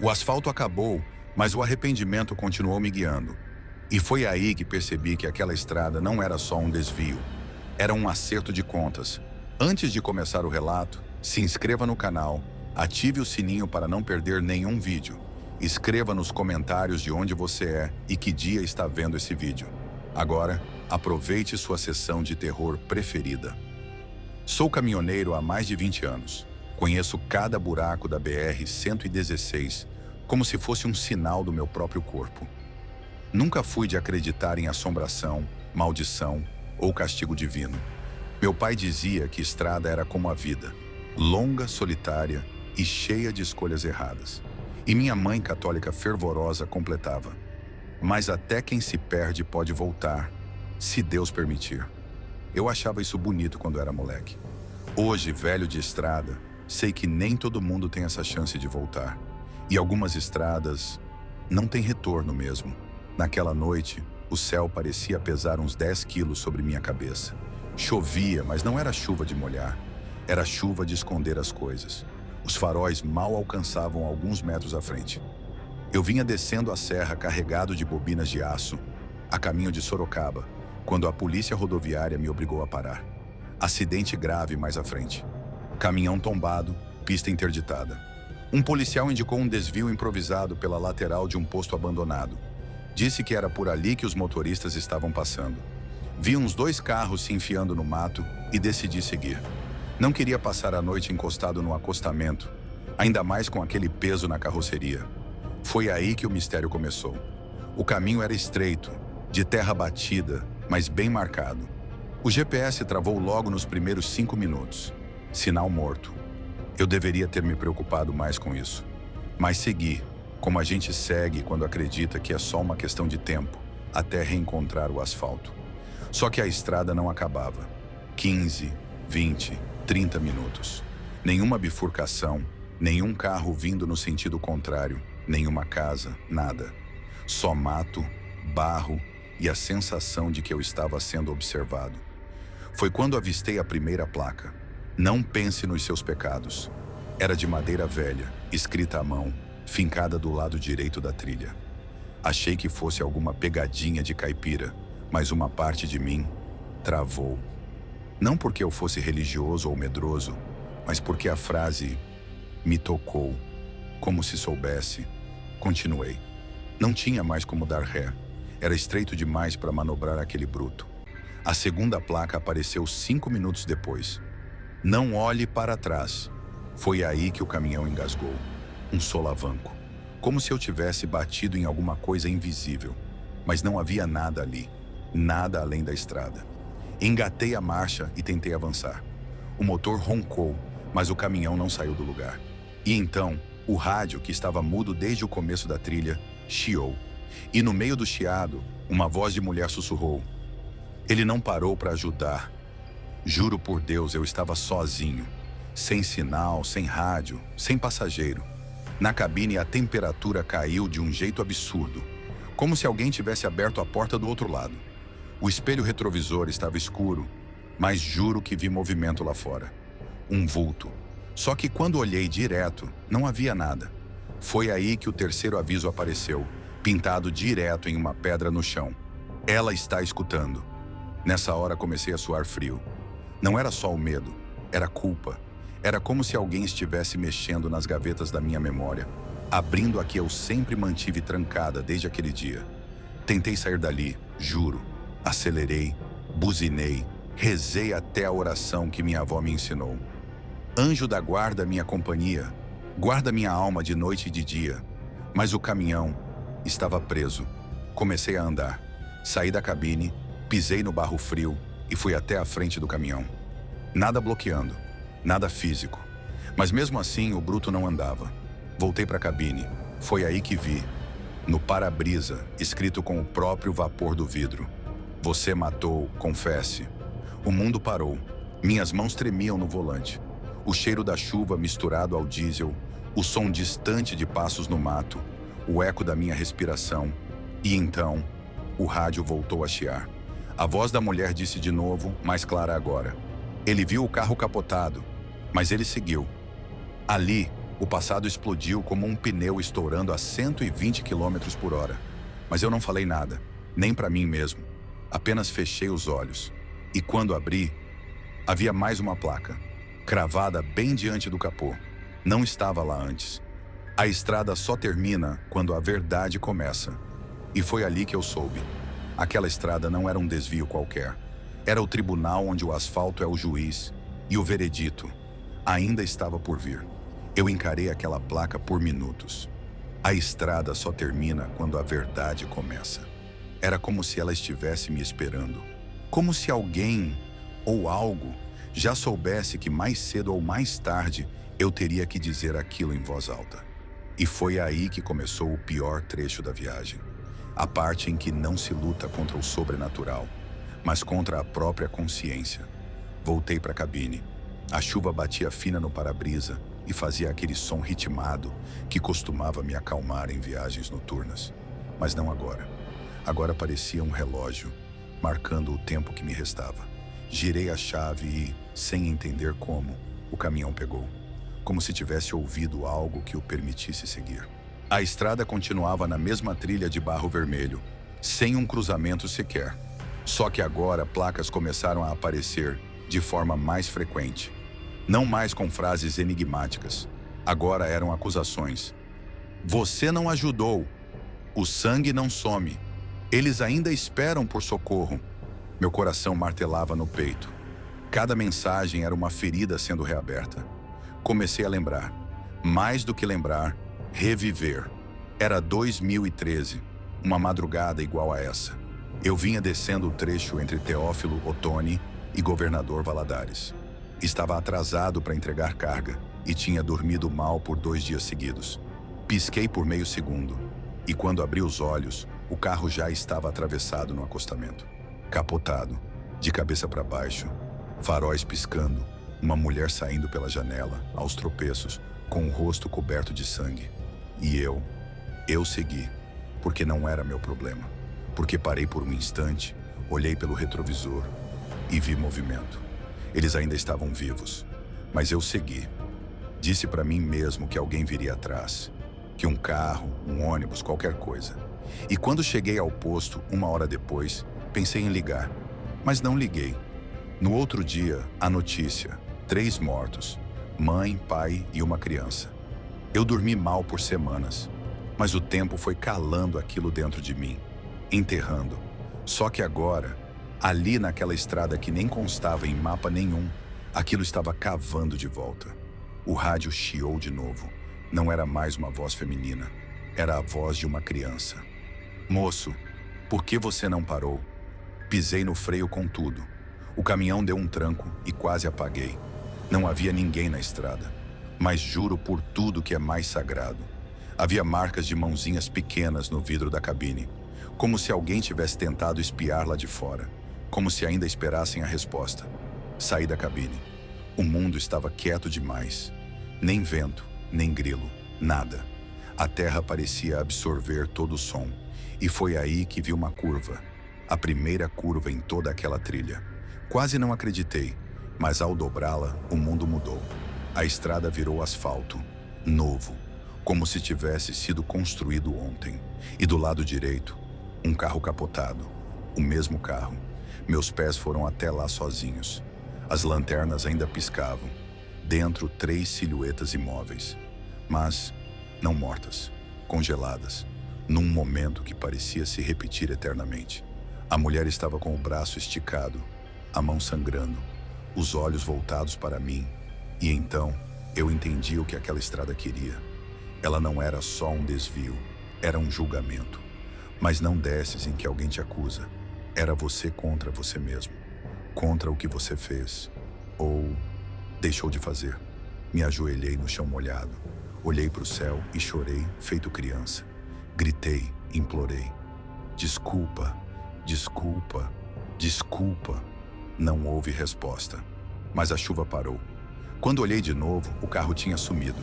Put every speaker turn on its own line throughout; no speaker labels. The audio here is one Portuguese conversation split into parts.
O asfalto acabou, mas o arrependimento continuou me guiando. E foi aí que percebi que aquela estrada não era só um desvio, era um acerto de contas. Antes de começar o relato, se inscreva no canal, ative o sininho para não perder nenhum vídeo. Escreva nos comentários de onde você é e que dia está vendo esse vídeo. Agora, aproveite sua sessão de terror preferida. Sou caminhoneiro há mais de 20 anos. Conheço cada buraco da BR-116 como se fosse um sinal do meu próprio corpo. Nunca fui de acreditar em assombração, maldição ou castigo divino. Meu pai dizia que estrada era como a vida, longa, solitária e cheia de escolhas erradas. E minha mãe católica fervorosa completava: mas até quem se perde pode voltar, se Deus permitir. Eu achava isso bonito quando era moleque. Hoje, velho de estrada, sei que nem todo mundo tem essa chance de voltar. E algumas estradas não têm retorno mesmo. Naquela noite, o céu parecia pesar uns 10 quilos sobre minha cabeça. Chovia, mas não era chuva de molhar. Era chuva de esconder as coisas. Os faróis mal alcançavam alguns metros à frente. Eu vinha descendo a serra carregado de bobinas de aço, a caminho de Sorocaba, quando a polícia rodoviária me obrigou a parar. Acidente grave mais à frente. Caminhão tombado, pista interditada. Um policial indicou um desvio improvisado pela lateral de um posto abandonado. Disse que era por ali que os motoristas estavam passando. Vi uns 2 carros se enfiando no mato e decidi seguir. Não queria passar a noite encostado no acostamento, ainda mais com aquele peso na carroceria. Foi aí que o mistério começou. O caminho era estreito, de terra batida, mas bem marcado. O GPS travou logo nos primeiros 5 minutos. Sinal morto. Eu deveria ter me preocupado mais com isso. Mas segui, como a gente segue quando acredita que é só uma questão de tempo, até reencontrar o asfalto. Só que a estrada não acabava. 15, 20, 30 minutos. Nenhuma bifurcação, nenhum carro vindo no sentido contrário, nenhuma casa, nada. Só mato, barro e a sensação de que eu estava sendo observado. Foi quando avistei a primeira placa. Não pense nos seus pecados. Era de madeira velha, escrita à mão, fincada do lado direito da trilha. Achei que fosse alguma pegadinha de caipira, mas uma parte de mim travou. Não porque eu fosse religioso ou medroso, mas porque a frase me tocou, como se soubesse. Continuei. Não tinha mais como dar ré. Era estreito demais para manobrar aquele bruto. A segunda placa apareceu 5 minutos depois. Não olhe para trás. Foi aí que o caminhão engasgou. Um solavanco. Como se eu tivesse batido em alguma coisa invisível. Mas não havia nada ali. Nada além da estrada. Engatei a marcha e tentei avançar. O motor roncou, mas o caminhão não saiu do lugar. E então, o rádio, que estava mudo desde o começo da trilha, chiou. E no meio do chiado, uma voz de mulher sussurrou: ele não parou para ajudar. Juro por Deus, eu estava sozinho. Sem sinal, sem rádio, sem passageiro. Na cabine, a temperatura caiu de um jeito absurdo. Como se alguém tivesse aberto a porta do outro lado. O espelho retrovisor estava escuro, mas juro que vi movimento lá fora. Um vulto. Só que quando olhei direto, não havia nada. Foi aí que o terceiro aviso apareceu, pintado direto em uma pedra no chão. Ela está escutando. Nessa hora comecei a suar frio. Não era só o medo, era culpa. Era como se alguém estivesse mexendo nas gavetas da minha memória, abrindo a que eu sempre mantive trancada desde aquele dia. Tentei sair dali, juro. Acelerei, buzinei, rezei até a oração que minha avó me ensinou. Anjo da guarda, minha companhia, guarda minha alma de noite e de dia. Mas o caminhão estava preso. Comecei a andar. Saí da cabine, pisei no barro frio e fui até a frente do caminhão. Nada bloqueando, nada físico. Mas mesmo assim, o bruto não andava. Voltei para a cabine. Foi aí que vi, no para-brisa, escrito com o próprio vapor do vidro: você matou, confesse. O mundo parou. Minhas mãos tremiam no volante. O cheiro da chuva misturado ao diesel, o som distante de passos no mato, o eco da minha respiração. E então, o rádio voltou a chiar. A voz da mulher disse de novo, mais clara agora: ele viu o carro capotado, mas ele seguiu. Ali, O passado explodiu como um pneu estourando a 120 quilômetros por hora. Mas eu não falei nada, nem para mim mesmo. Apenas fechei os olhos. E quando abri, havia mais uma placa, cravada bem diante do capô. Não estava lá antes. A estrada só termina quando a verdade começa. E foi ali que eu soube. Aquela estrada não era um desvio qualquer. Era o tribunal onde o asfalto é o juiz e o veredito ainda estava por vir. Eu encarei aquela placa por minutos. A estrada só termina quando a verdade começa. Era como se ela estivesse me esperando. Como se alguém ou algo já soubesse que mais cedo ou mais tarde eu teria que dizer aquilo em voz alta. E foi aí que começou o pior trecho da viagem. A parte em que não se luta contra o sobrenatural, mas contra a própria consciência. Voltei para a cabine. A chuva batia fina no para-brisa e fazia aquele som ritmado que costumava me acalmar em viagens noturnas. Mas não agora. Agora parecia um relógio, marcando o tempo que me restava. Girei a chave e, sem entender como, o caminhão pegou. Como se tivesse ouvido algo que o permitisse seguir. A estrada continuava na mesma trilha de barro vermelho, sem um cruzamento sequer. Só que agora placas começaram a aparecer de forma mais frequente. Não mais com frases enigmáticas. Agora eram acusações. Você não ajudou. O sangue não some. Eles ainda esperam por socorro. Meu coração martelava no peito. Cada mensagem era uma ferida sendo reaberta. Comecei a lembrar. Mais do que lembrar, reviver. Era 2013, uma madrugada igual a essa. Eu vinha descendo o trecho entre Teófilo Otoni e Governador Valadares. Estava atrasado para entregar carga e tinha dormido mal por 2 dias seguidos. Pisquei por meio segundo e quando abri os olhos, o carro já estava atravessado no acostamento. Capotado, de cabeça para baixo, faróis piscando, uma mulher saindo pela janela, aos tropeços, com o rosto coberto de sangue. E eu segui, porque não era meu problema. Porque parei por um instante, olhei pelo retrovisor e vi movimento. Eles ainda estavam vivos, mas eu segui. Disse para mim mesmo que alguém viria atrás, que um carro, um ônibus, qualquer coisa. E quando cheguei ao posto, 1 hora depois, pensei em ligar, mas não liguei. No outro dia, a notícia: 3 mortos, mãe, pai e uma criança. Eu dormi mal por semanas, mas o tempo foi calando aquilo dentro de mim, enterrando. Só que agora, ali naquela estrada que nem constava em mapa nenhum, aquilo estava cavando de volta. O rádio chiou de novo. Não era mais uma voz feminina. Era a voz de uma criança. Moço, por que você não parou? Pisei no freio com tudo. O caminhão deu um tranco e quase apaguei. Não havia ninguém na estrada. Mas juro por tudo que é mais sagrado. Havia marcas de mãozinhas pequenas no vidro da cabine. Como se alguém tivesse tentado espiar lá de fora. Como se ainda esperassem a resposta. Saí da cabine. O mundo estava quieto demais. Nem vento, nem grilo, nada. A terra parecia absorver todo o som. E foi aí que vi uma curva. A primeira curva em toda aquela trilha. Quase não acreditei, mas ao dobrá-la, o mundo mudou. A estrada virou asfalto, novo, como se tivesse sido construído ontem. E do lado direito, um carro capotado. O mesmo carro. Meus pés foram até lá sozinhos. As lanternas ainda piscavam. Dentro, 3 silhuetas imóveis. Mas não mortas, congeladas, num momento que parecia se repetir eternamente. A mulher estava com o braço esticado, a mão sangrando, os olhos voltados para mim. E então, eu entendi o que aquela estrada queria. Ela não era só um desvio, era um julgamento. Mas não desses em que alguém te acusa. Era você contra você mesmo. Contra o que você fez. Ou deixou de fazer. Me ajoelhei no chão molhado. Olhei para o céu e chorei, feito criança. Gritei, implorei. Desculpa, desculpa, desculpa. Não houve resposta. Mas a chuva parou. Quando olhei de novo, o carro tinha sumido.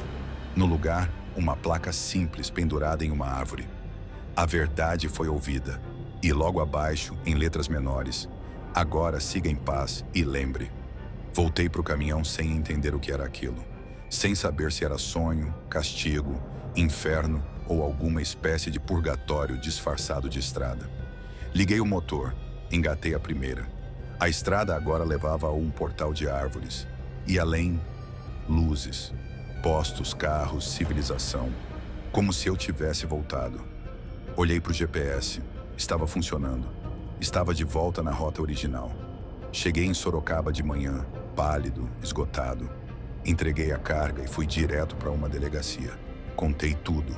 No lugar, uma placa simples pendurada em uma árvore. A verdade foi ouvida. E logo abaixo, em letras menores, agora siga em paz e lembre. Voltei para o caminhão sem entender o que era aquilo. sem saber se era sonho, castigo, inferno ou alguma espécie de purgatório disfarçado de estrada. Liguei o motor, engatei a primeira. A estrada agora levava a um portal de árvores. E além, luzes, postos, carros, civilização. Como se eu tivesse voltado. Olhei para o GPS. Estava funcionando. Estava de volta na rota original. Cheguei em Sorocaba de manhã, pálido, esgotado. Entreguei a carga e fui direto para uma delegacia. Contei tudo.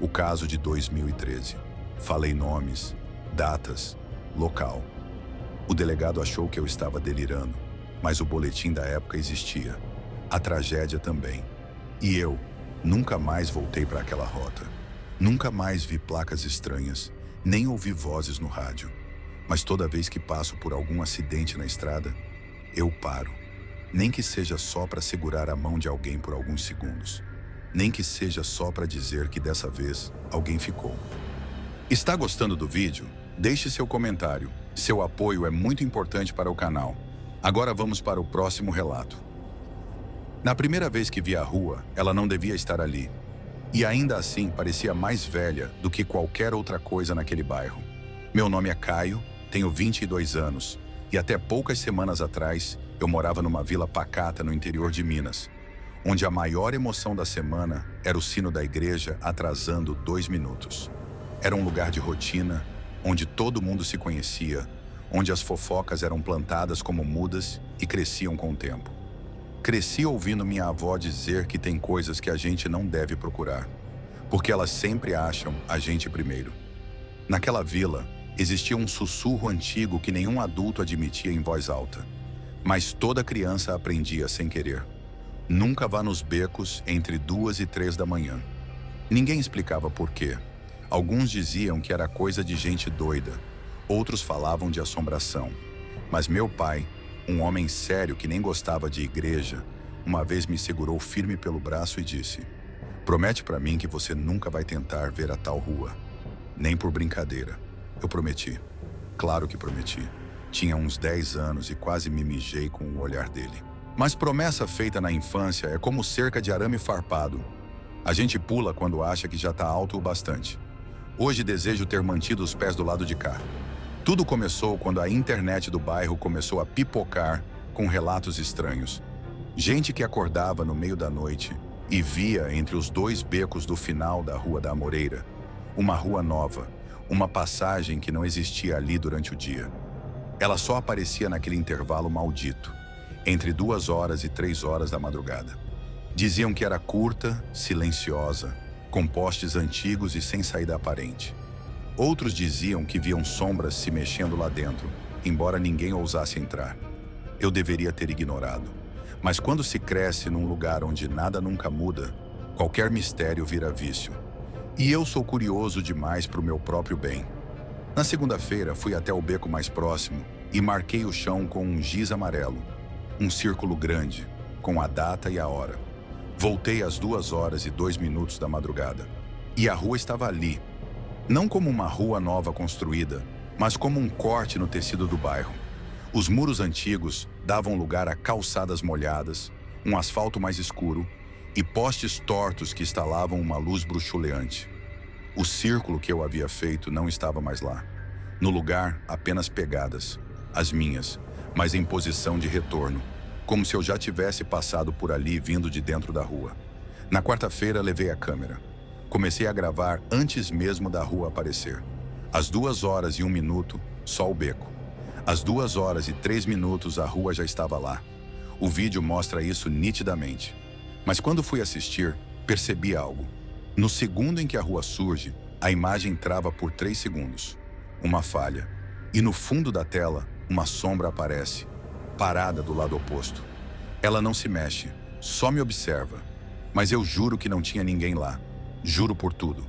O caso de 2013. Falei nomes, datas, local. O delegado achou que eu estava delirando, mas o boletim da época existia. A tragédia também. E eu nunca mais voltei para aquela rota. Nunca mais vi placas estranhas, nem ouvi vozes no rádio. Mas toda vez que passo por algum acidente na estrada, eu paro. Nem que seja só para segurar a mão de alguém por alguns segundos. Nem que seja só para dizer que dessa vez alguém ficou. Está gostando do vídeo? Deixe seu comentário. Seu apoio é muito importante para o canal. Agora vamos para o próximo relato. Na primeira vez que vi a rua, ela não devia estar ali. E ainda assim parecia mais velha do que qualquer outra coisa naquele bairro. Meu nome é Caio, tenho 22 anos. E até poucas semanas atrás, eu morava numa vila pacata no interior de Minas, onde a maior emoção da semana era o sino da igreja atrasando 2 minutos. Era um lugar de rotina, onde todo mundo se conhecia, onde as fofocas eram plantadas como mudas e cresciam com o tempo. Cresci ouvindo minha avó dizer que tem coisas que a gente não deve procurar, porque elas sempre acham a gente primeiro. Naquela vila, existia um sussurro antigo que nenhum adulto admitia em voz alta, mas toda criança aprendia sem querer. Nunca vá nos becos entre 2 e 3 da manhã. Ninguém explicava por quê. Alguns diziam que era coisa de gente doida, outros falavam de assombração. Mas meu pai, um homem sério que nem gostava de igreja, uma vez me segurou firme pelo braço e disse: "Promete para mim que você nunca vai tentar ver a tal rua, nem por brincadeira." Eu prometi. Claro que prometi. Tinha uns 10 anos e quase me mijei com o olhar dele. Mas promessa feita na infância é como cerca de arame farpado. A gente pula quando acha que já está alto o bastante. Hoje desejo ter mantido os pés do lado de cá. Tudo começou quando a internet do bairro começou a pipocar com relatos estranhos. Gente que acordava no meio da noite e via entre os 2 becos do final da Rua da Amoreira uma rua nova, uma passagem que não existia ali durante o dia. Ela só aparecia naquele intervalo maldito, entre 2 horas e 3 horas da madrugada. Diziam que era curta, silenciosa, com postes antigos e sem saída aparente. Outros diziam que viam sombras se mexendo lá dentro, embora ninguém ousasse entrar. Eu deveria ter ignorado. Mas quando se cresce num lugar onde nada nunca muda, qualquer mistério vira vício. E eu sou curioso demais para o meu próprio bem. Na segunda-feira, fui até o beco mais próximo e marquei o chão com um giz amarelo, um círculo grande, com a data e a hora. Voltei às 2 horas e 2 minutos da madrugada. E a rua estava ali, não como uma rua nova construída, mas como um corte no tecido do bairro. Os muros antigos davam lugar a calçadas molhadas, um asfalto mais escuro e postes tortos que instalavam uma luz bruxuleante. O círculo que eu havia feito não estava mais lá. No lugar, apenas pegadas, as minhas, mas em posição de retorno, como se eu já tivesse passado por ali vindo de dentro da rua. Na quarta-feira, levei a câmera. Comecei a gravar antes mesmo da rua aparecer. Às 2 horas e 1 minuto, só o beco. Às 2 horas e 3 minutos, a rua já estava lá. O vídeo mostra isso nitidamente. Mas quando fui assistir, percebi algo. No segundo em que a rua surge, a imagem trava por 3 segundos. Uma falha. E no fundo da tela, uma sombra aparece, parada do lado oposto. Ela não se mexe, só me observa. Mas eu juro que não tinha ninguém lá. Juro por tudo.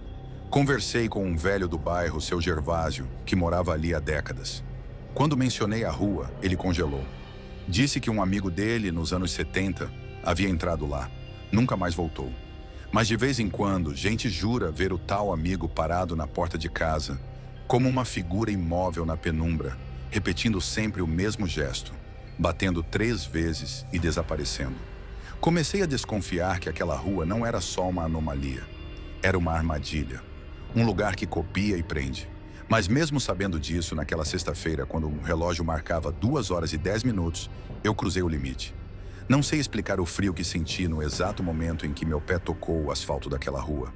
Conversei com um velho do bairro, seu Gervásio, que morava ali há décadas. Quando mencionei a rua, ele congelou. Disse que um amigo dele, nos anos 70, havia entrado lá. Nunca mais voltou. Mas de vez em quando, gente jura ver o tal amigo parado na porta de casa, como uma figura imóvel na penumbra, repetindo sempre o mesmo gesto, batendo 3 vezes e desaparecendo. Comecei a desconfiar que aquela rua não era só uma anomalia. Era uma armadilha. Um lugar que copia e prende. Mas mesmo sabendo disso, naquela sexta-feira, quando o relógio marcava 2 horas e 10 minutos, eu cruzei o limite. Não sei explicar o frio que senti no exato momento em que meu pé tocou o asfalto daquela rua.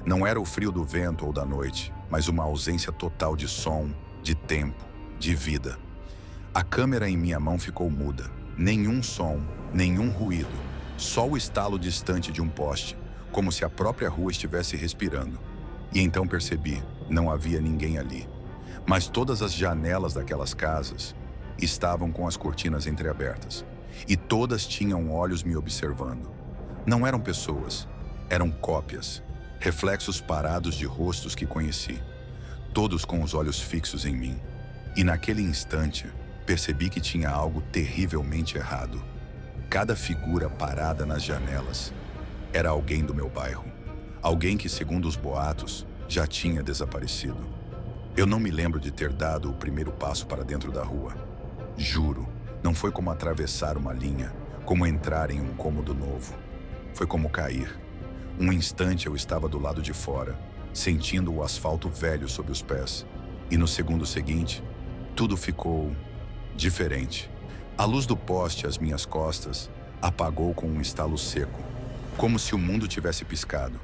Não era o frio do vento ou da noite, mas uma ausência total de som, de tempo, de vida. A câmera em minha mão ficou muda. Nenhum som, nenhum ruído. Só o estalo distante de um poste, como se a própria rua estivesse respirando. E então percebi, não havia ninguém ali. Mas todas as janelas daquelas casas estavam com as cortinas entreabertas. E todas tinham olhos me observando. Não eram pessoas, eram cópias, reflexos parados de rostos que conheci, todos com os olhos fixos em mim. E naquele instante, percebi que tinha algo terrivelmente errado. Cada figura parada nas janelas era alguém do meu bairro. Alguém que, segundo os boatos, já tinha desaparecido. Eu não me lembro de ter dado o primeiro passo para dentro da rua. Juro, não foi como atravessar uma linha, como entrar em um cômodo novo. Foi como cair. Um instante eu estava do lado de fora, sentindo o asfalto velho sob os pés. E no segundo seguinte, tudo ficou diferente. A luz do poste às minhas costas apagou com um estalo seco, como se o mundo tivesse piscado.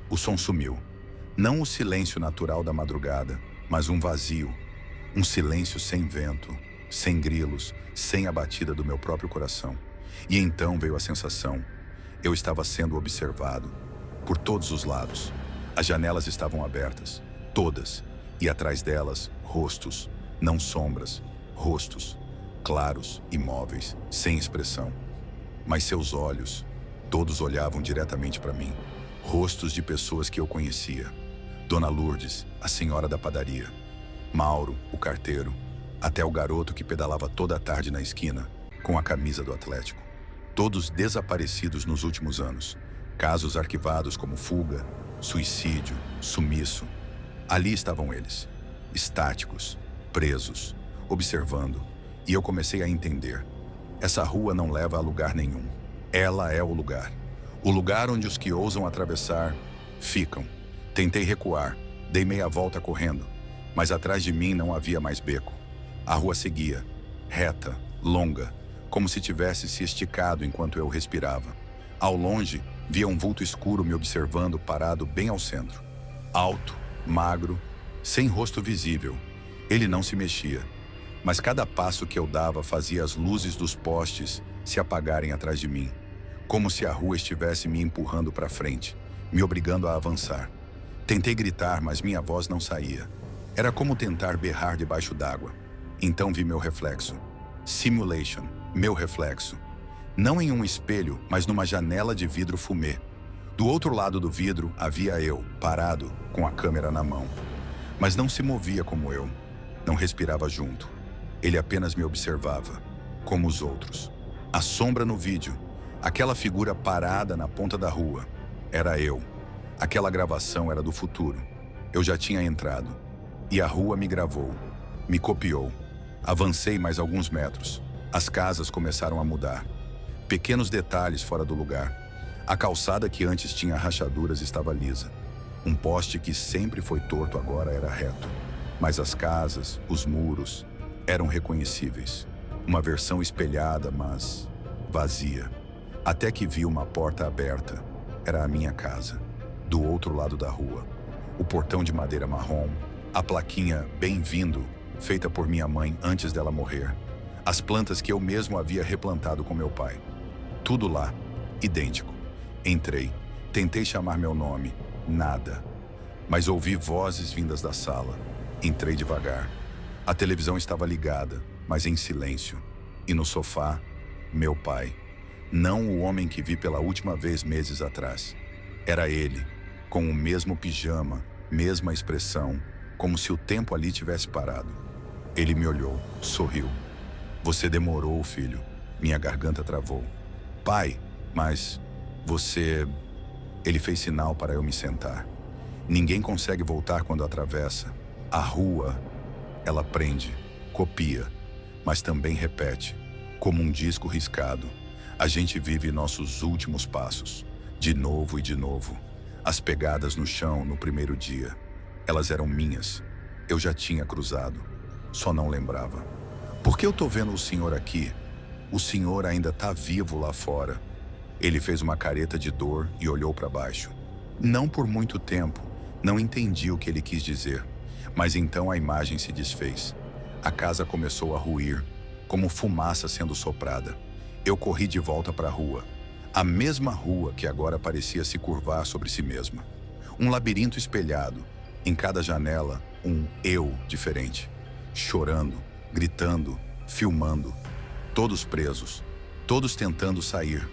O som sumiu. Não o silêncio natural da madrugada, mas um vazio. Um silêncio sem vento, sem grilos, sem a batida do meu próprio coração. E então veio a sensação. Eu estava sendo observado, por todos os lados. As janelas estavam abertas, todas, e atrás delas, rostos, não sombras, rostos, claros, imóveis, sem expressão. Mas seus olhos, todos olhavam diretamente para mim. Rostos de pessoas que eu conhecia. Dona Lourdes, a senhora da padaria. Mauro, o carteiro. Até o garoto que pedalava toda a tarde na esquina, com a camisa do Atlético. Todos desaparecidos nos últimos anos. Casos arquivados como fuga, suicídio, sumiço. Ali estavam eles, estáticos, presos, observando. E eu comecei a entender. Essa rua não leva a lugar nenhum. Ela é o lugar. O lugar onde os que ousam atravessar, ficam. Tentei recuar, dei meia volta correndo, mas atrás de mim não havia mais beco. A rua seguia, reta, longa, como se tivesse se esticado enquanto eu respirava. Ao longe, via um vulto escuro me observando parado bem ao centro. Alto, magro, sem rosto visível. Ele não se mexia. Mas cada passo que eu dava fazia as luzes dos postes se apagarem atrás de mim. Como se a rua estivesse me empurrando para frente, me obrigando a avançar. Tentei gritar, mas minha voz não saía. Era como tentar berrar debaixo d'água. Então vi meu reflexo. Simulation, meu reflexo. Não em um espelho, mas numa janela de vidro fumê. Do outro lado do vidro havia eu, parado, com a câmera na mão. Mas não se movia como eu. Não respirava junto. Ele apenas me observava, como os outros. A sombra no vídeo, aquela figura parada na ponta da rua, era eu. Aquela gravação era do futuro. Eu já tinha entrado. E a rua me gravou, me copiou. Avancei mais alguns metros. As casas começaram a mudar. Pequenos detalhes fora do lugar. A calçada que antes tinha rachaduras estava lisa. Um poste que sempre foi torto agora era reto. Mas as casas, os muros, eram reconhecíveis. Uma versão espelhada, mas vazia. Até que vi uma porta aberta. Era a minha casa, do outro lado da rua. O portão de madeira marrom, a plaquinha "Bem-vindo", feita por minha mãe antes dela morrer. As plantas que eu mesmo havia replantado com meu pai. Tudo lá, idêntico. Entrei, tentei chamar meu nome, nada. Mas ouvi vozes vindas da sala. Entrei devagar. A televisão estava ligada, mas em silêncio. E no sofá, meu pai. Não o homem que vi pela última vez meses atrás. Era ele, com o mesmo pijama, mesma expressão, como se o tempo ali tivesse parado. Ele me olhou, sorriu. "Você demorou, filho." Minha garganta travou. "Pai, mas você..." Ele fez sinal para eu me sentar. Ninguém consegue voltar quando atravessa. A rua, ela prende, copia, mas também repete, como um disco riscado. A gente vive nossos últimos passos, de novo e de novo. As pegadas no chão no primeiro dia. Elas eram minhas. Eu já tinha cruzado. Só não lembrava. Por que eu tô vendo o senhor aqui? O senhor ainda tá vivo lá fora. Ele fez uma careta de dor e olhou para baixo. Não por muito tempo. Não entendi o que ele quis dizer. Mas então a imagem se desfez. A casa começou a ruir, como fumaça sendo soprada. Eu corri de volta para a rua. A mesma rua que agora parecia se curvar sobre si mesma. Um labirinto espelhado. Em cada janela, um eu diferente. Chorando, gritando, filmando. Todos presos. Todos tentando sair.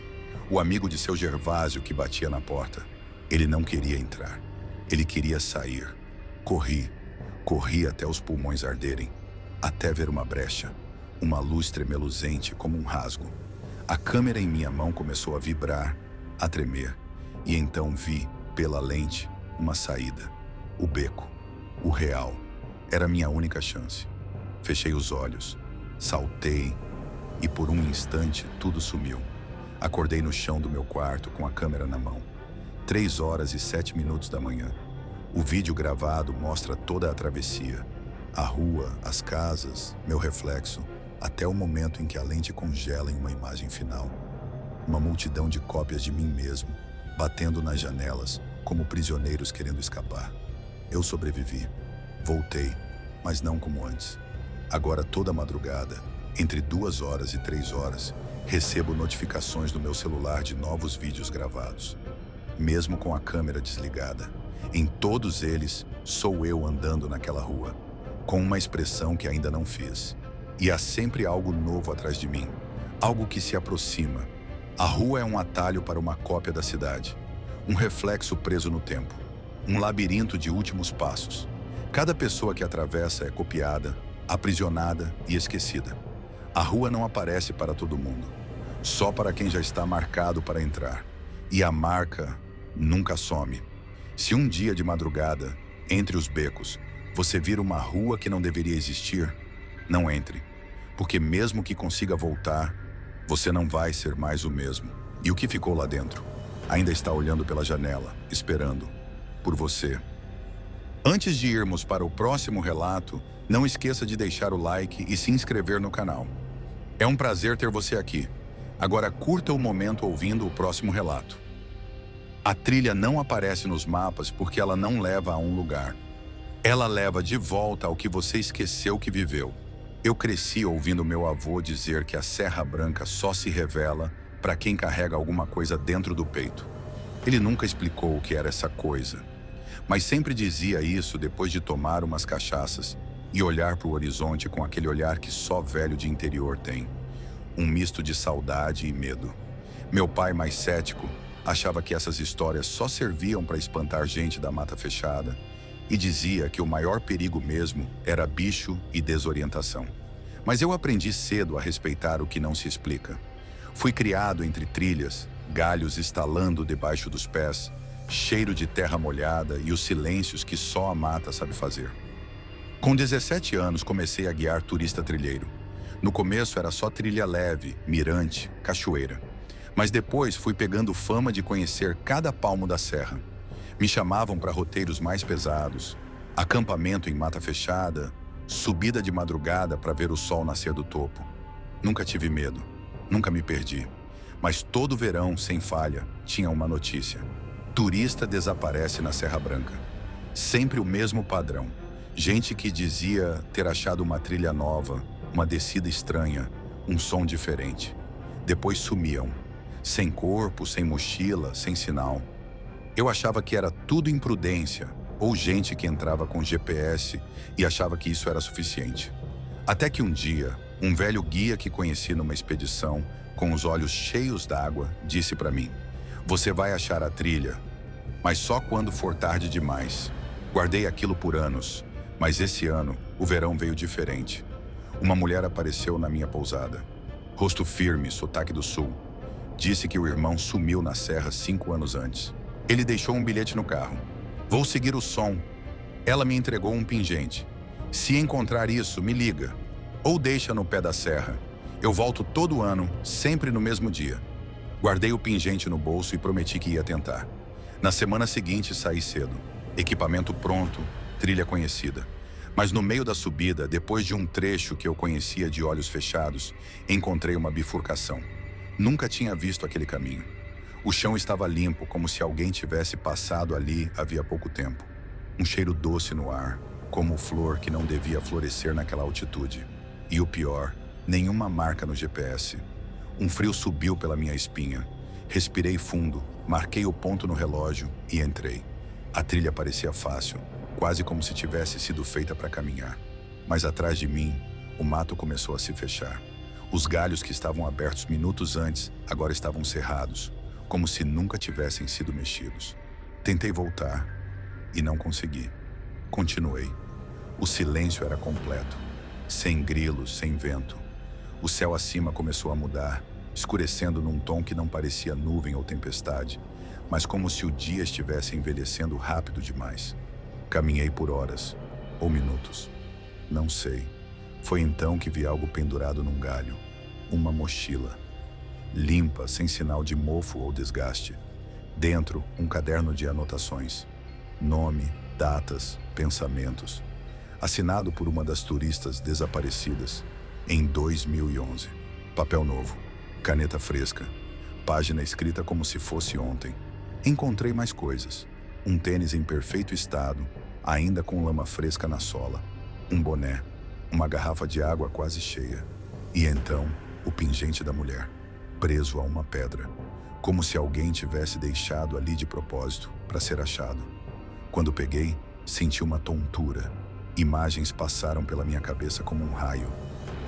O amigo de seu Gervásio que batia na porta. Ele não queria entrar. Ele queria sair. Corri. Corri até os pulmões arderem. Até ver uma brecha. Uma luz tremeluzente como um rasgo. A câmera em minha mão começou a vibrar, a tremer. E então vi, pela lente, uma saída. O beco. O real. Era minha única chance. Fechei os olhos. Saltei. E por um instante tudo sumiu. Acordei no chão do meu quarto com a câmera na mão. 3h07 da manhã. O vídeo gravado mostra toda a travessia. A rua, as casas, meu reflexo, até o momento em que a lente congela em uma imagem final. Uma multidão de cópias de mim mesmo, batendo nas janelas, como prisioneiros querendo escapar. Eu sobrevivi. Voltei, mas não como antes. Agora toda madrugada, entre 2h e 3h, recebo notificações no meu celular de novos vídeos gravados. Mesmo com a câmera desligada, em todos eles, sou eu andando naquela rua, com uma expressão que ainda não fiz. E há sempre algo novo atrás de mim, algo que se aproxima. A rua é um atalho para uma cópia da cidade, um reflexo preso no tempo, um labirinto de últimos passos. Cada pessoa que atravessa é copiada, aprisionada e esquecida. A rua não aparece para todo mundo, só para quem já está marcado para entrar. E a marca nunca some. Se um dia de madrugada, entre os becos, você vira uma rua que não deveria existir, não entre, porque mesmo que consiga voltar, você não vai ser mais o mesmo. E o que ficou lá dentro? Ainda está olhando pela janela, esperando por você. Antes de irmos para o próximo relato, não esqueça de deixar o like e se inscrever no canal. É um prazer ter você aqui. Agora curta o momento ouvindo o próximo relato. A trilha não aparece nos mapas porque ela não leva a um lugar. Ela leva de volta ao que você esqueceu que viveu. Eu cresci ouvindo meu avô dizer que a Serra Branca só se revela para quem carrega alguma coisa dentro do peito. Ele nunca explicou o que era essa coisa, mas sempre dizia isso depois de tomar umas cachaças e olhar para o horizonte com aquele olhar que só velho de interior tem. Um misto de saudade e medo. Meu pai, mais cético, achava que essas histórias só serviam para espantar gente da mata fechada e dizia que o maior perigo mesmo era bicho e desorientação. Mas eu aprendi cedo a respeitar o que não se explica. Fui criado entre trilhas, galhos estalando debaixo dos pés, cheiro de terra molhada e os silêncios que só a mata sabe fazer. Com 17 anos comecei a guiar turista trilheiro. No começo era só trilha leve, mirante, cachoeira. Mas depois fui pegando fama de conhecer cada palmo da serra. Me chamavam para roteiros mais pesados, acampamento em mata fechada, subida de madrugada para ver o sol nascer do topo. Nunca tive medo, nunca me perdi. Mas todo verão, sem falha, tinha uma notícia. Turista desaparece na Serra Branca. Sempre o mesmo padrão. Gente que dizia ter achado uma trilha nova, uma descida estranha, um som diferente. Depois sumiam. Sem corpo, sem mochila, sem sinal. Eu achava que era tudo imprudência, ou gente que entrava com GPS e achava que isso era suficiente. Até que um dia, um velho guia que conheci numa expedição, com os olhos cheios d'água, disse para mim: "Você vai achar a trilha, mas só quando for tarde demais." Guardei aquilo por anos, mas esse ano o verão veio diferente. Uma mulher apareceu na minha pousada. Rosto firme, sotaque do sul. Disse que o irmão sumiu na serra 5 anos antes. Ele deixou um bilhete no carro. "Vou seguir o som." Ela me entregou um pingente. "Se encontrar isso, me liga. Ou deixa no pé da serra. Eu volto todo ano, sempre no mesmo dia." Guardei o pingente no bolso e prometi que ia tentar. Na semana seguinte, saí cedo. Equipamento pronto, trilha conhecida. Mas no meio da subida, depois de um trecho que eu conhecia de olhos fechados, encontrei uma bifurcação. Nunca tinha visto aquele caminho. O chão estava limpo, como se alguém tivesse passado ali havia pouco tempo. Um cheiro doce no ar, como flor que não devia florescer naquela altitude. E o pior, nenhuma marca no GPS. Um frio subiu pela minha espinha. Respirei fundo, marquei o ponto no relógio e entrei. A trilha parecia fácil, quase como se tivesse sido feita para caminhar. Mas atrás de mim, o mato começou a se fechar. Os galhos que estavam abertos minutos antes, agora estavam cerrados, como se nunca tivessem sido mexidos. Tentei voltar e não consegui. Continuei. O silêncio era completo. Sem grilos, sem vento. O céu acima começou a mudar, escurecendo num tom que não parecia nuvem ou tempestade, mas como se o dia estivesse envelhecendo rápido demais. Caminhei por horas, ou minutos. Não sei. Foi então que vi algo pendurado num galho. Uma mochila. Limpa, sem sinal de mofo ou desgaste. Dentro, um caderno de anotações. Nome, datas, pensamentos. Assinado por uma das turistas desaparecidas em 2011. Papel novo, caneta fresca, página escrita como se fosse ontem. Encontrei mais coisas. Um tênis em perfeito estado, ainda com lama fresca na sola. Um boné, uma garrafa de água quase cheia. E então, o pingente da mulher, preso a uma pedra, como se alguém tivesse deixado ali de propósito para ser achado. Quando peguei, senti uma tontura. Imagens passaram pela minha cabeça como um raio.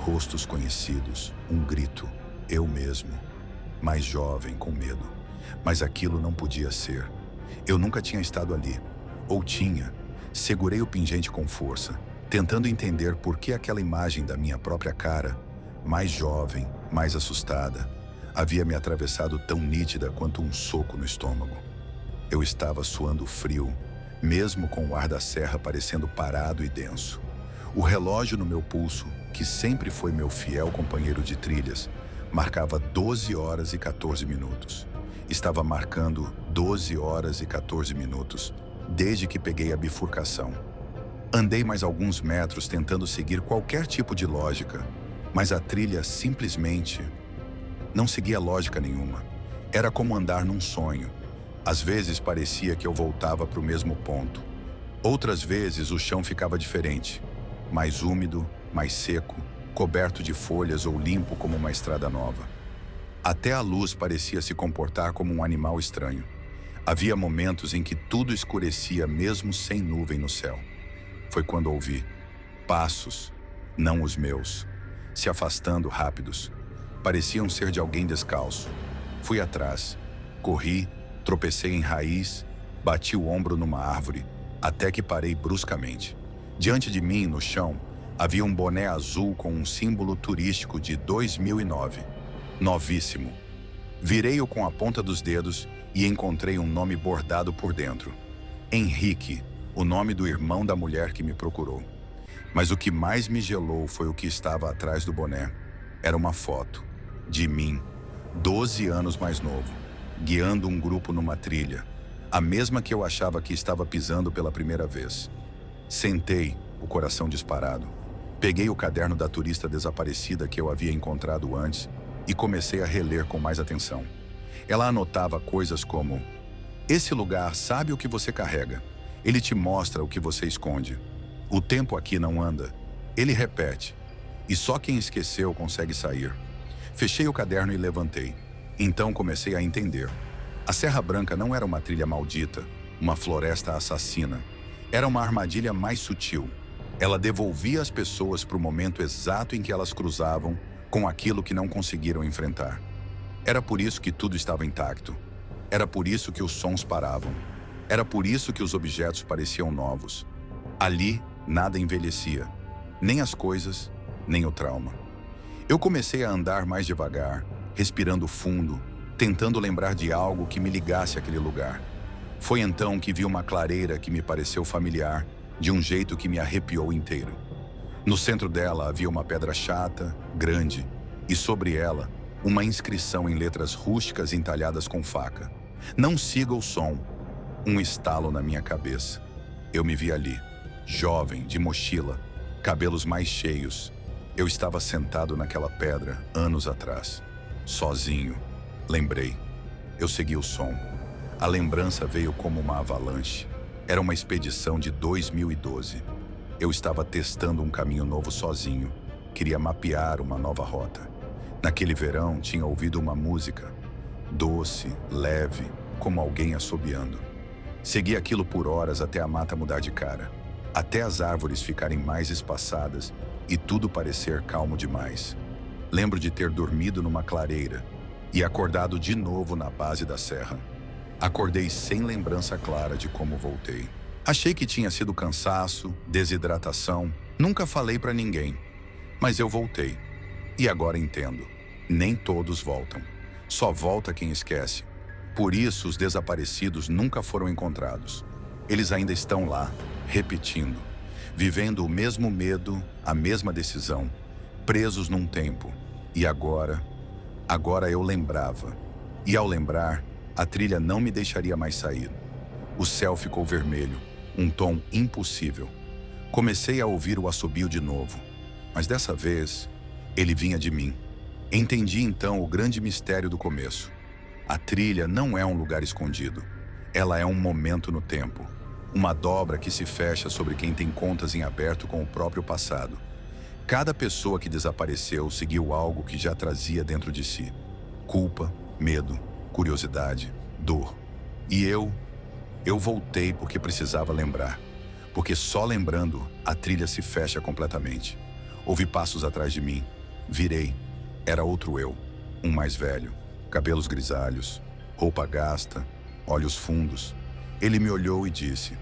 Rostos conhecidos, um grito, eu mesmo. Mais jovem, com medo. Mas aquilo não podia ser. Eu nunca tinha estado ali. Ou tinha. Segurei o pingente com força, tentando entender por que aquela imagem da minha própria cara, mais jovem, mais assustada, havia me atravessado tão nítida quanto um soco no estômago. Eu estava suando frio, mesmo com o ar da serra parecendo parado e denso. O relógio no meu pulso, que sempre foi meu fiel companheiro de trilhas, marcava 12 horas e 14 minutos. Estava marcando 12 horas e 14 minutos, desde que peguei a bifurcação. Andei mais alguns metros tentando seguir qualquer tipo de lógica, mas a trilha simplesmente não seguia lógica nenhuma. Era como andar num sonho. Às vezes parecia que eu voltava para o mesmo ponto. Outras vezes o chão ficava diferente, mais úmido, mais seco, coberto de folhas ou limpo como uma estrada nova. Até a luz parecia se comportar como um animal estranho. Havia momentos em que tudo escurecia mesmo sem nuvem no céu. Foi quando ouvi passos, não os meus, se afastando rápidos. Pareciam ser de alguém descalço. Fui atrás, corri, tropecei em raiz, bati o ombro numa árvore, até que parei bruscamente. Diante de mim, no chão, havia um boné azul com um símbolo turístico de 2009. Novíssimo. Virei-o com a ponta dos dedos e encontrei um nome bordado por dentro. Henrique, o nome do irmão da mulher que me procurou. Mas o que mais me gelou foi o que estava atrás do boné. Era uma foto de mim, 12 anos mais novo, guiando um grupo numa trilha, a mesma que eu achava que estava pisando pela primeira vez. Sentei, o coração disparado. Peguei o caderno da turista desaparecida que eu havia encontrado antes e comecei a reler com mais atenção. Ela anotava coisas como: esse lugar sabe o que você carrega. Ele te mostra o que você esconde. O tempo aqui não anda. Ele repete. E só quem esqueceu consegue sair. Fechei o caderno e levantei. Então comecei a entender. A Serra Branca não era uma trilha maldita, uma floresta assassina. Era uma armadilha mais sutil. Ela devolvia as pessoas para o momento exato em que elas cruzavam com aquilo que não conseguiram enfrentar. Era por isso que tudo estava intacto. Era por isso que os sons paravam. Era por isso que os objetos pareciam novos. Ali, nada envelhecia. Nem as coisas, nem o trauma. Eu comecei a andar mais devagar, respirando fundo, tentando lembrar de algo que me ligasse àquele lugar. Foi então que vi uma clareira que me pareceu familiar, de um jeito que me arrepiou inteiro. No centro dela havia uma pedra chata, grande, e sobre ela, Uma inscrição em letras rústicas entalhadas com faca. Não siga o som. Um estalo na minha cabeça. Eu me vi ali, jovem, de mochila, cabelos mais cheios. Eu estava sentado naquela pedra anos atrás, sozinho. Lembrei. Eu segui o som. A lembrança veio como uma avalanche. Era uma expedição de 2012. Eu estava testando um caminho novo sozinho. Queria mapear uma nova rota. Naquele verão, tinha ouvido uma música, doce, leve, como alguém assobiando. Segui aquilo por horas até a mata mudar de cara, até as árvores ficarem mais espaçadas e tudo parecer calmo demais. Lembro de ter dormido numa clareira e acordado de novo na base da serra. Acordei sem lembrança clara de como voltei. Achei que tinha sido cansaço, desidratação. Nunca falei pra ninguém, mas eu voltei. E agora entendo. Nem todos voltam. Só volta quem esquece. Por isso, os desaparecidos nunca foram encontrados. Eles ainda estão lá, repetindo, vivendo o mesmo medo, a mesma decisão, presos num tempo. E agora eu lembrava. E ao lembrar, a trilha não me deixaria mais sair. O céu ficou vermelho, um tom impossível. Comecei a ouvir o assobio de novo, mas dessa vez, ele vinha de mim. Entendi então o grande mistério do começo. A trilha não é um lugar escondido. Ela é um momento no tempo. Uma dobra que se fecha sobre quem tem contas em aberto com o próprio passado. Cada pessoa que desapareceu seguiu algo que já trazia dentro de si. Culpa, medo, curiosidade, dor. E eu voltei porque precisava lembrar. Porque só lembrando, a trilha se fecha completamente. Ouvi passos atrás de mim. Virei. Era outro eu, um mais velho, cabelos grisalhos, roupa gasta, olhos fundos. Ele me olhou e disse: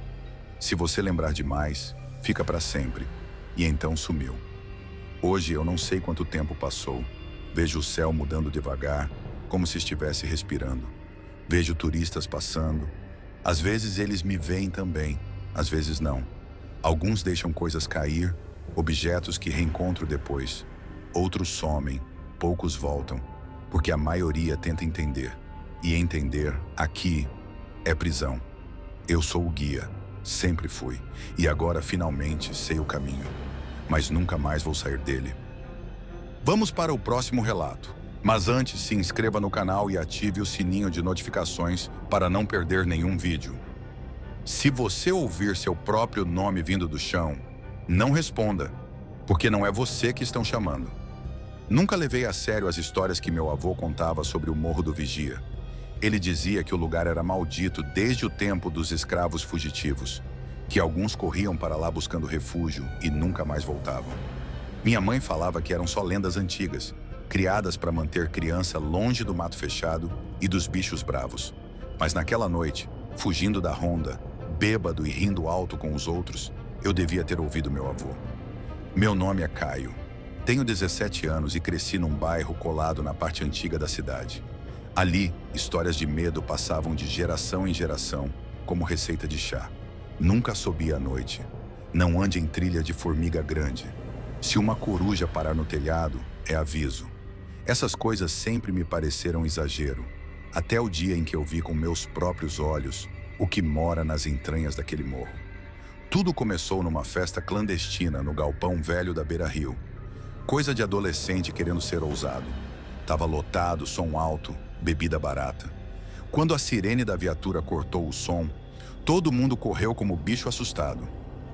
"Se você lembrar demais, fica para sempre." E então sumiu. Hoje eu não sei quanto tempo passou. Vejo o céu mudando devagar, como se estivesse respirando. Vejo turistas passando. Às vezes eles me veem também, às vezes não. Alguns deixam coisas cair, objetos que reencontro depois. Outros somem. Poucos voltam, porque a maioria tenta entender. E entender, aqui, é prisão. Eu sou o guia, sempre fui, e agora finalmente sei o caminho. Mas nunca mais vou sair dele. Vamos para o próximo relato. Mas antes, se inscreva no canal e ative o sininho de notificações para não perder nenhum vídeo. Se você ouvir seu próprio nome vindo do chão, não responda, porque não é você que estão chamando. Nunca levei a sério as histórias que meu avô contava sobre o Morro do Vigia. Ele dizia que o lugar era maldito desde o tempo dos escravos fugitivos, que alguns corriam para lá buscando refúgio e nunca mais voltavam. Minha mãe falava que eram só lendas antigas, criadas para manter criança longe do mato fechado e dos bichos bravos. Mas naquela noite, fugindo da ronda, bêbado e rindo alto com os outros, eu devia ter ouvido meu avô. Meu nome é Caio. Tenho 17 anos e cresci num bairro colado na parte antiga da cidade. Ali, histórias de medo passavam de geração em geração, como receita de chá. Nunca assobie à noite. Não ande em trilha de formiga grande. Se uma coruja parar no telhado, é aviso. Essas coisas sempre me pareceram exagero, até o dia em que eu vi com meus próprios olhos o que mora nas entranhas daquele morro. Tudo começou numa festa clandestina no galpão velho da Beira-Rio. Coisa de adolescente querendo ser ousado. Tava lotado, som alto, bebida barata. Quando a sirene da viatura cortou o som, todo mundo correu como bicho assustado.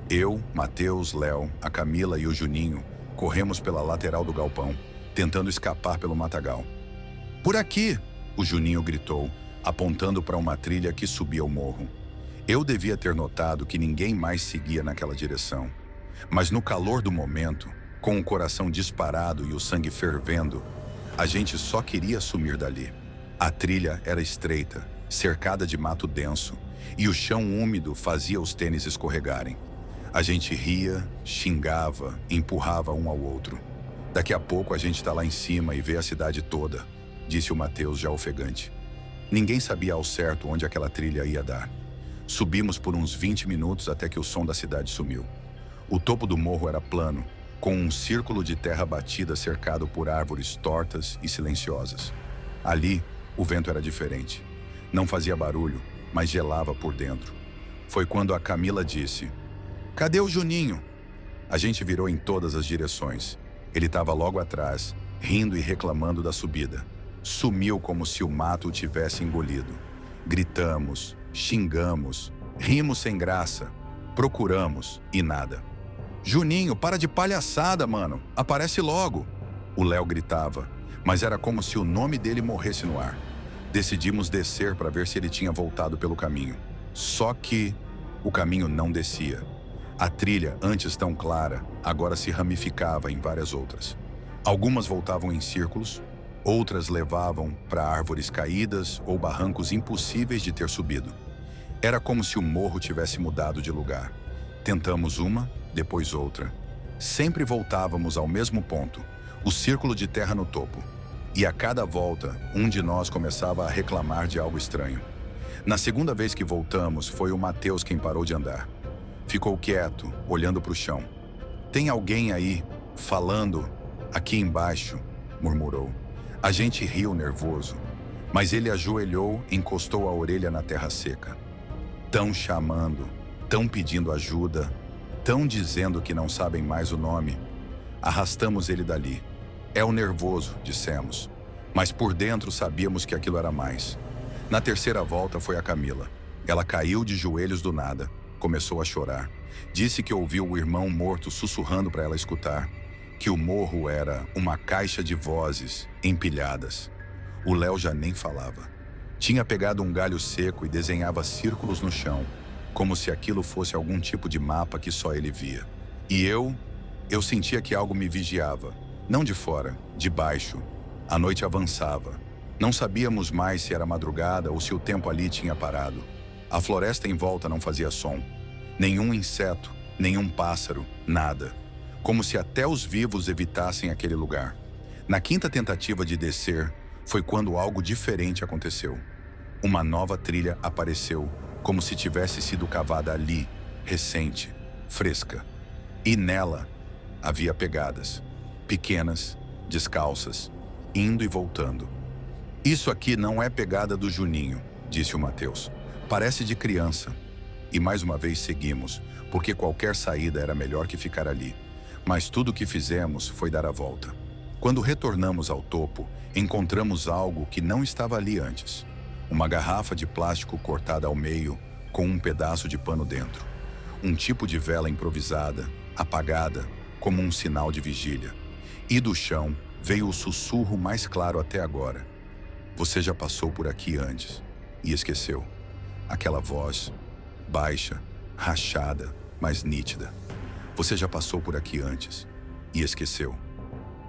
Eu, Mateus, Léo, a Camila e o Juninho corremos pela lateral do galpão, tentando escapar pelo matagal. "Por aqui!" o Juninho gritou, apontando para uma trilha que subia o morro. Eu devia ter notado que ninguém mais seguia naquela direção. Mas no calor do momento, com o coração disparado e o sangue fervendo, a gente só queria sumir dali. A trilha era estreita, cercada de mato denso, e o chão úmido fazia os tênis escorregarem. A gente ria, xingava, empurrava um ao outro. "Daqui a pouco a gente tá lá em cima e vê a cidade toda", disse o Mateus já ofegante. Ninguém sabia ao certo onde aquela trilha ia dar. Subimos por uns 20 minutos até que o som da cidade sumiu. O topo do morro era plano, com um círculo de terra batida cercado por árvores tortas e silenciosas. Ali, o vento era diferente. Não fazia barulho, mas gelava por dentro. Foi quando a Camila disse: "Cadê o Juninho?" A gente virou em todas as direções. Ele estava logo atrás, rindo e reclamando da subida. Sumiu como se o mato o tivesse engolido. Gritamos, xingamos, rimos sem graça, procuramos e nada. "Juninho, para de palhaçada, mano. Aparece logo!" O Léo gritava, mas era como se o nome dele morresse no ar. Decidimos descer para ver se ele tinha voltado pelo caminho. Só que o caminho não descia. A trilha, antes tão clara, agora se ramificava em várias outras. Algumas voltavam em círculos, outras levavam para árvores caídas ou barrancos impossíveis de ter subido. Era como se o morro tivesse mudado de lugar. Tentamos uma, depois outra. Sempre voltávamos ao mesmo ponto, o círculo de terra no topo. E a cada volta, um de nós começava a reclamar de algo estranho. Na segunda vez que voltamos, foi o Matheus quem parou de andar. Ficou quieto, olhando para o chão. "Tem alguém aí, falando, aqui embaixo", murmurou. A gente riu nervoso, mas ele ajoelhou e encostou a orelha na terra seca. Tão chamando, tão pedindo ajuda, tão dizendo que não sabem mais o nome. Arrastamos ele dali. "É o nervoso", dissemos, mas por dentro sabíamos que aquilo era mais. Na terceira volta foi a Camila. Ela caiu de joelhos do nada, começou a chorar. Disse que ouviu o irmão morto sussurrando para ela escutar, que o morro era uma caixa de vozes empilhadas. O Léo já nem falava. Tinha pegado um galho seco e desenhava círculos no chão, como se aquilo fosse algum tipo de mapa que só ele via. E eu sentia que algo me vigiava. Não de fora, de baixo. A noite avançava. Não sabíamos mais se era madrugada ou se o tempo ali tinha parado. A floresta em volta não fazia som. Nenhum inseto, nenhum pássaro, nada. Como se até os vivos evitassem aquele lugar. Na quinta tentativa de descer, foi quando algo diferente aconteceu. Uma nova trilha apareceu, como se tivesse sido cavada ali, recente, fresca. E nela havia pegadas. Pequenas, descalças, indo e voltando. "Isso aqui não é pegada do Juninho", disse o Matheus. "Parece de criança." E mais uma vez seguimos, porque qualquer saída era melhor que ficar ali. Mas tudo o que fizemos foi dar a volta. Quando retornamos ao topo, encontramos algo que não estava ali antes. Uma garrafa de plástico cortada ao meio, com um pedaço de pano dentro. Um tipo de vela improvisada, apagada, como um sinal de vigília. E do chão veio o sussurro mais claro até agora. "Você já passou por aqui antes e esqueceu." Aquela voz, baixa, rachada, mas nítida. "Você já passou por aqui antes e esqueceu."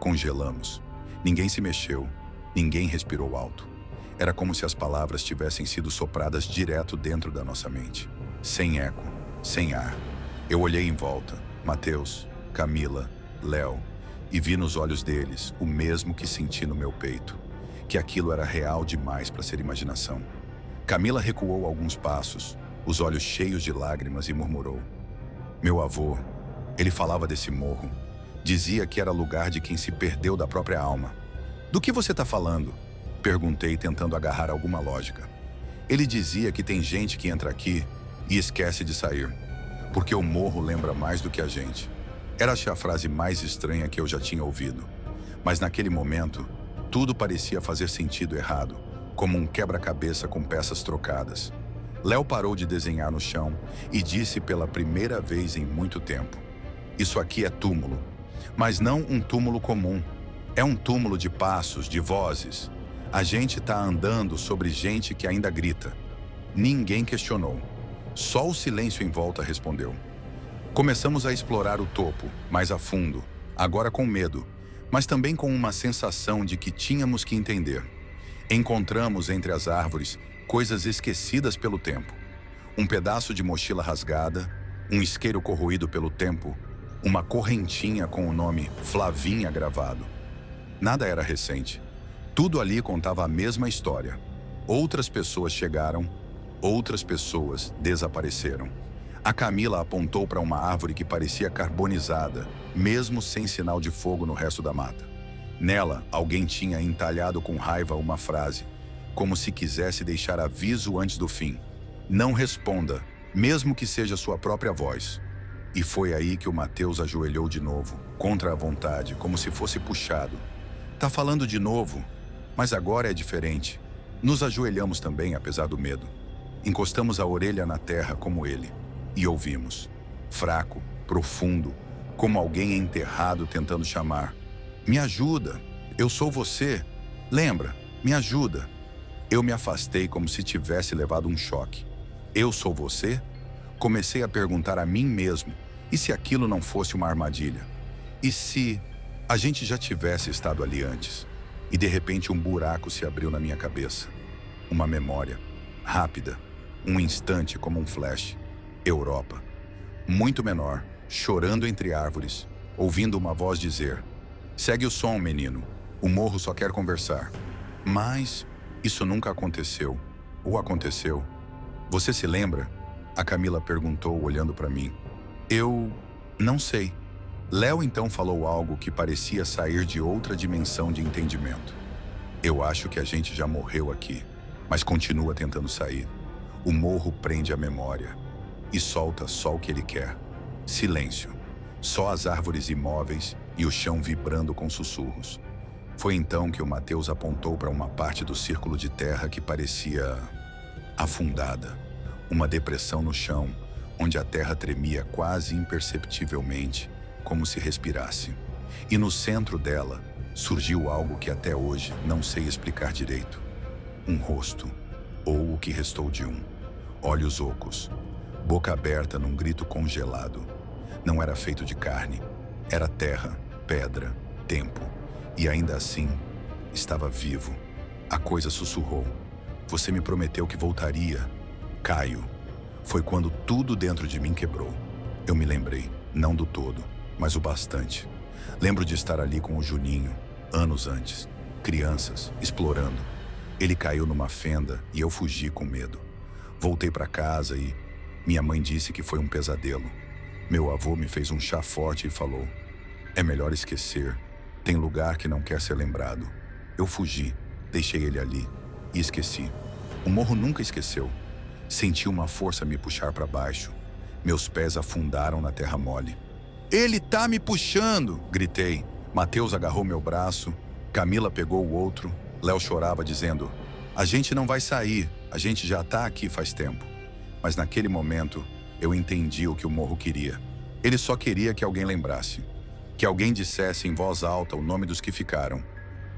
Congelamos. Ninguém se mexeu, ninguém respirou alto. Era como se as palavras tivessem sido sopradas direto dentro da nossa mente. Sem eco, sem ar. Eu olhei em volta. Matheus, Camila, Léo. E vi nos olhos deles o mesmo que senti no meu peito, que aquilo era real demais para ser imaginação. Camila recuou alguns passos, os olhos cheios de lágrimas e murmurou: "Meu avô, ele falava desse morro. Dizia que era lugar de quem se perdeu da própria alma." "Do que você está falando?" perguntei, tentando agarrar alguma lógica. "Ele dizia que tem gente que entra aqui e esquece de sair, porque o morro lembra mais do que a gente." Era a frase mais estranha que eu já tinha ouvido. Mas naquele momento, tudo parecia fazer sentido errado, como um quebra-cabeça com peças trocadas. Léo parou de desenhar no chão e disse pela primeira vez em muito tempo: "Isso aqui é túmulo, mas não um túmulo comum. É um túmulo de passos, de vozes. A gente está andando sobre gente que ainda grita." Ninguém questionou. Só o silêncio em volta respondeu. Começamos a explorar o topo, mais a fundo, agora com medo, mas também com uma sensação de que tínhamos que entender. Encontramos entre as árvores coisas esquecidas pelo tempo. Um pedaço de mochila rasgada, um isqueiro corroído pelo tempo, uma correntinha com o nome Flavinha gravado. Nada era recente. Tudo ali contava a mesma história. Outras pessoas chegaram, outras pessoas desapareceram. A Camila apontou para uma árvore que parecia carbonizada, mesmo sem sinal de fogo no resto da mata. Nela, alguém tinha entalhado com raiva uma frase, como se quisesse deixar aviso antes do fim. Não responda, mesmo que seja sua própria voz. E foi aí que o Mateus ajoelhou de novo, contra a vontade, como se fosse puxado. Tá falando de novo, mas agora é diferente. Nos ajoelhamos também, apesar do medo. Encostamos a orelha na terra como ele. E ouvimos. Fraco, profundo, como alguém enterrado tentando chamar. Me ajuda, eu sou você. Lembra, me ajuda. Eu me afastei como se tivesse levado um choque. Eu sou você? Comecei a perguntar a mim mesmo, e se aquilo não fosse uma armadilha? E se a gente já tivesse estado ali antes? E de repente um buraco se abriu na minha cabeça. Uma memória, rápida, um instante como um flash. Europa. Muito menor, chorando entre árvores, ouvindo uma voz dizer: segue o som, menino, o morro só quer conversar. Mas isso nunca aconteceu. Ou aconteceu? Você se lembra? A Camila perguntou, olhando para mim. Eu não sei. Léo então falou algo que parecia sair de outra dimensão de entendimento. Eu acho que a gente já morreu aqui, mas continua tentando sair. O morro prende a memória e solta só o que ele quer. Silêncio. Só as árvores imóveis e o chão vibrando com sussurros. Foi então que o Mateus apontou para uma parte do círculo de terra que parecia afundada. Uma depressão no chão, onde a terra tremia quase imperceptivelmente, como se respirasse. E no centro dela surgiu algo que até hoje não sei explicar direito. Um rosto, ou o que restou de um. Olhos ocos, boca aberta num grito congelado. Não era feito de carne, era terra, pedra, tempo. E ainda assim, estava vivo. A coisa sussurrou. Você me prometeu que voltaria. Caio. Foi quando tudo dentro de mim quebrou. Eu me lembrei, não do todo, mas o bastante. Lembro de estar ali com o Juninho, anos antes. Crianças, explorando. Ele caiu numa fenda e eu fugi com medo. Voltei para casa e minha mãe disse que foi um pesadelo. Meu avô me fez um chá forte e falou: é melhor esquecer. Tem lugar que não quer ser lembrado. Eu fugi, deixei ele ali e esqueci. O morro nunca esqueceu. Senti uma força me puxar para baixo. Meus pés afundaram na terra mole. Ele tá me puxando! Gritei. Mateus agarrou meu braço. Camila pegou o outro. Léo chorava dizendo: a gente não vai sair. A gente já tá aqui faz tempo. Mas naquele momento, eu entendi o que o morro queria. Ele só queria que alguém lembrasse. Que alguém dissesse em voz alta o nome dos que ficaram.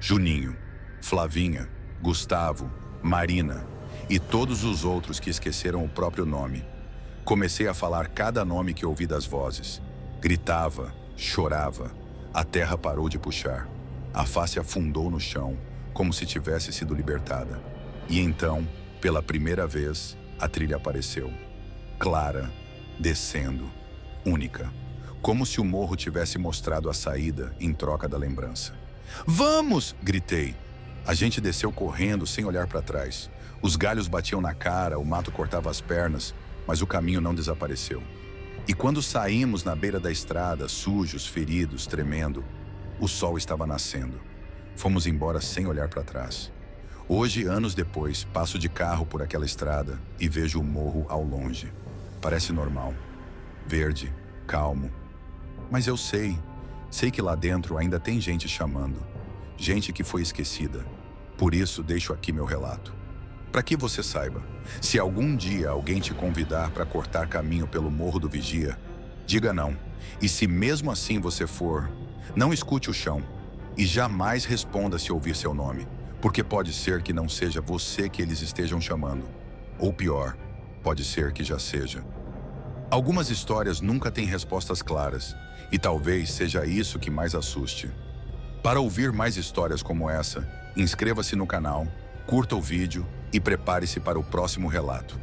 Juninho, Flavinha, Gustavo, Marina e todos os outros que esqueceram o próprio nome. Comecei a falar cada nome que ouvi das vozes. Gritava, chorava. A terra parou de puxar. A face afundou no chão, como se tivesse sido libertada. E então, pela primeira vez, a trilha apareceu. Clara, descendo, única. Como se o morro tivesse mostrado a saída em troca da lembrança. Vamos! Gritei. A gente desceu correndo sem olhar para trás. Os galhos batiam na cara, o mato cortava as pernas, mas o caminho não desapareceu. E quando saímos na beira da estrada, sujos, feridos, tremendo, o sol estava nascendo. Fomos embora sem olhar para trás. Hoje, anos depois, passo de carro por aquela estrada e vejo o morro ao longe. Parece normal. Verde, calmo. Mas eu sei que lá dentro ainda tem gente chamando. Gente que foi esquecida. Por isso, deixo aqui meu relato. Para que você saiba, se algum dia alguém te convidar para cortar caminho pelo Morro do Vigia, diga não. E se mesmo assim você for, não escute o chão. E jamais responda se ouvir seu nome, porque pode ser que não seja você que eles estejam chamando. Ou pior, pode ser que já seja. Algumas histórias nunca têm respostas claras, e talvez seja isso que mais assuste. Para ouvir mais histórias como essa, inscreva-se no canal, curta o vídeo e prepare-se para o próximo relato.